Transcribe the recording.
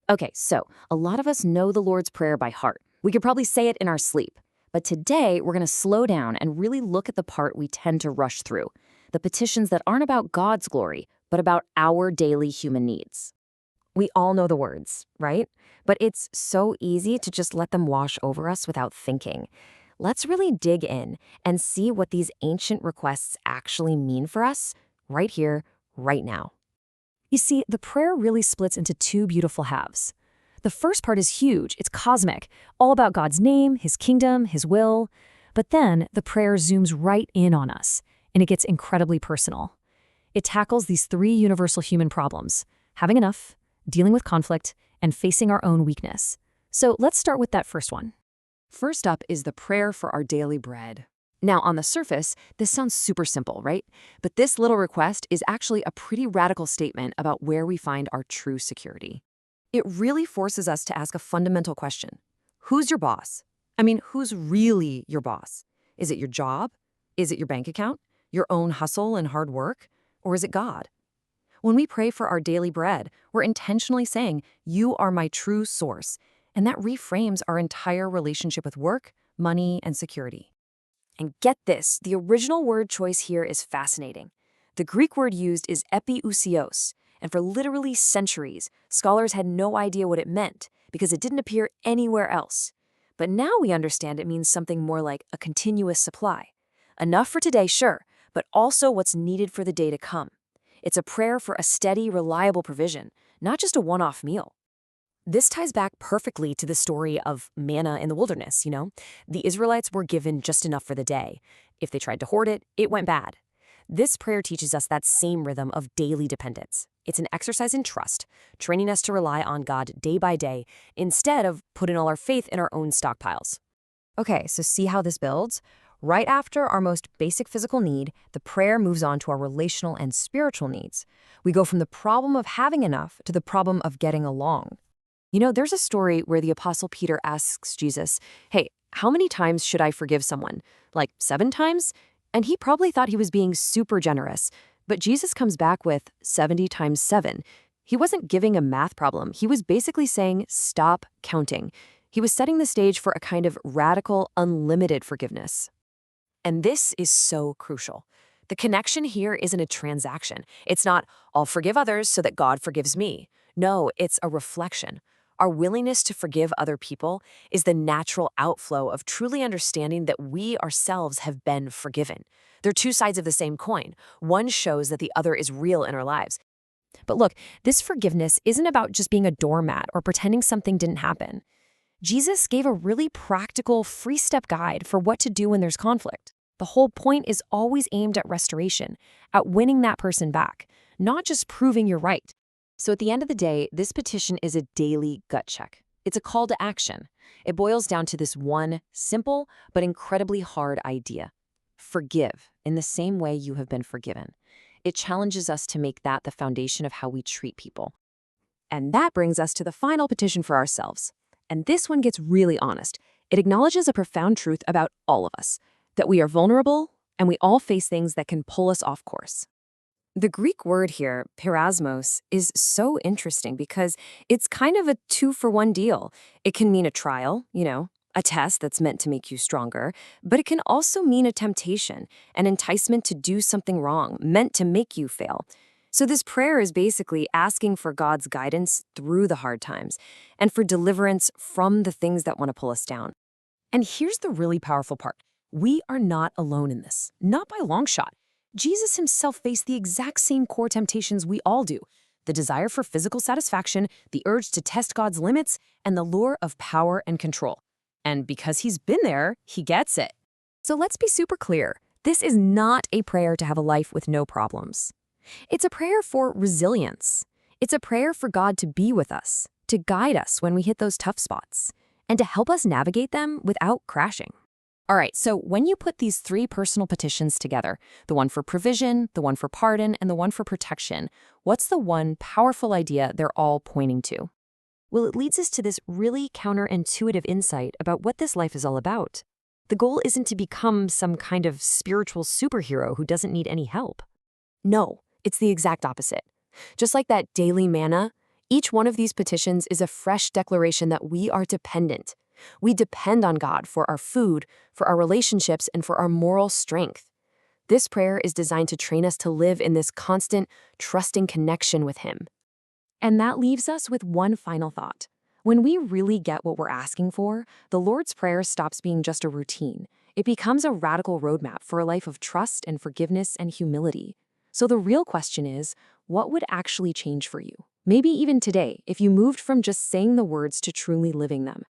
Okay, so a lot of us know the Lord's Prayer by heart. We could probably say it in our sleep. But today, we're going to slow down and really look at the part we tend to rush through, the petitions that aren't about God's glory, but about our daily human needs. We all know the words, right? But it's so easy to just let them wash over us without thinking. Let's really dig in and see what these ancient requests actually mean for us right here, right now. You see, the prayer really splits into two beautiful halves. The first part is huge, it's cosmic, all about God's name, His kingdom, His will. But then the prayer zooms right in on us, and it gets incredibly personal. It tackles these three universal human problems: having enough, dealing with conflict, and facing our own weakness. So let's start with that first one. First up is the prayer for our daily bread. Now, on the surface, this sounds super simple, right? But this little request is actually a pretty radical statement about where we find our true security. It really forces us to ask a fundamental question. Who's your boss? I mean, who's really your boss? Is it your job? Is it your bank account? Your own hustle and hard work? Or is it God? When we pray for our daily bread, we're intentionally saying, "You are my true source," and that reframes our entire relationship with work, money, and security. And get this, the original word choice here is fascinating. The Greek word used is epiousios, and for literally centuries, scholars had no idea what it meant because it didn't appear anywhere else. But now we understand it means something more like a continuous supply. Enough for today, sure, but also what's needed for the day to come. It's a prayer for a steady, reliable provision, not just a one-off meal. This ties back perfectly to the story of manna in the wilderness, The Israelites were given just enough for the day. If they tried to hoard it, it went bad. This prayer teaches us that same rhythm of daily dependence. It's an exercise in trust, training us to rely on God day by day instead of putting all our faith in our own stockpiles. Okay, so see how this builds? Right after our most basic physical need, the prayer moves on to our relational and spiritual needs. We go from the problem of having enough to the problem of getting along. There's a story where the Apostle Peter asks Jesus, "Hey, how many times should I forgive someone? Like 7 times?" And he probably thought he was being super generous. But Jesus comes back with 70 times 7. He wasn't giving a math problem. He was basically saying, stop counting. He was setting the stage for a kind of radical, unlimited forgiveness. And this is so crucial. The connection here isn't a transaction. It's not, I'll forgive others so that God forgives me. No, it's a reflection. Our willingness to forgive other people is the natural outflow of truly understanding that we ourselves have been forgiven. They're two sides of the same coin. One shows that the other is real in our lives. But look, this forgiveness isn't about just being a doormat or pretending something didn't happen. Jesus gave a really practical, free-step guide for what to do when there's conflict. The whole point is always aimed at restoration, at winning that person back, not just proving you're right. So at the end of the day, this petition is a daily gut check. It's a call to action. It boils down to this one simple but incredibly hard idea. Forgive in the same way you have been forgiven. It challenges us to make that the foundation of how we treat people. And that brings us to the final petition for ourselves. And this one gets really honest. It acknowledges a profound truth about all of us, that we are vulnerable and we all face things that can pull us off course. The Greek word here, perasmos, is so interesting because it's kind of a 2-for-1 deal. It can mean a trial, a test that's meant to make you stronger, but it can also mean a temptation, an enticement to do something wrong, meant to make you fail. So this prayer is basically asking for God's guidance through the hard times and for deliverance from the things that want to pull us down. And here's the really powerful part. We are not alone in this, not by a long shot. Jesus himself faced the exact same core temptations we all do: the desire for physical satisfaction, the urge to test God's limits, and the lure of power and control. And because he's been there, he gets it. So let's be super clear. This is not a prayer to have a life with no problems. It's a prayer for resilience. It's a prayer for God to be with us, to guide us when we hit those tough spots, and to help us navigate them without crashing. All right, so when you put these 3 personal petitions together, the one for provision, the one for pardon, and the one for protection, what's the one powerful idea they're all pointing to? Well, it leads us to this really counterintuitive insight about what this life is all about. The goal isn't to become some kind of spiritual superhero who doesn't need any help. No, it's the exact opposite. Just like that daily manna, Each one of these petitions is a fresh declaration that we are dependent. We depend on God for our food, for our relationships, and for our moral strength. This prayer is designed to train us to live in this constant, trusting connection with Him. And that leaves us with one final thought. When we really get what we're asking for, the Lord's Prayer stops being just a routine. It becomes a radical roadmap for a life of trust and forgiveness and humility. So the real question is, what would actually change for you? Maybe even today, if you moved from just saying the words to truly living them.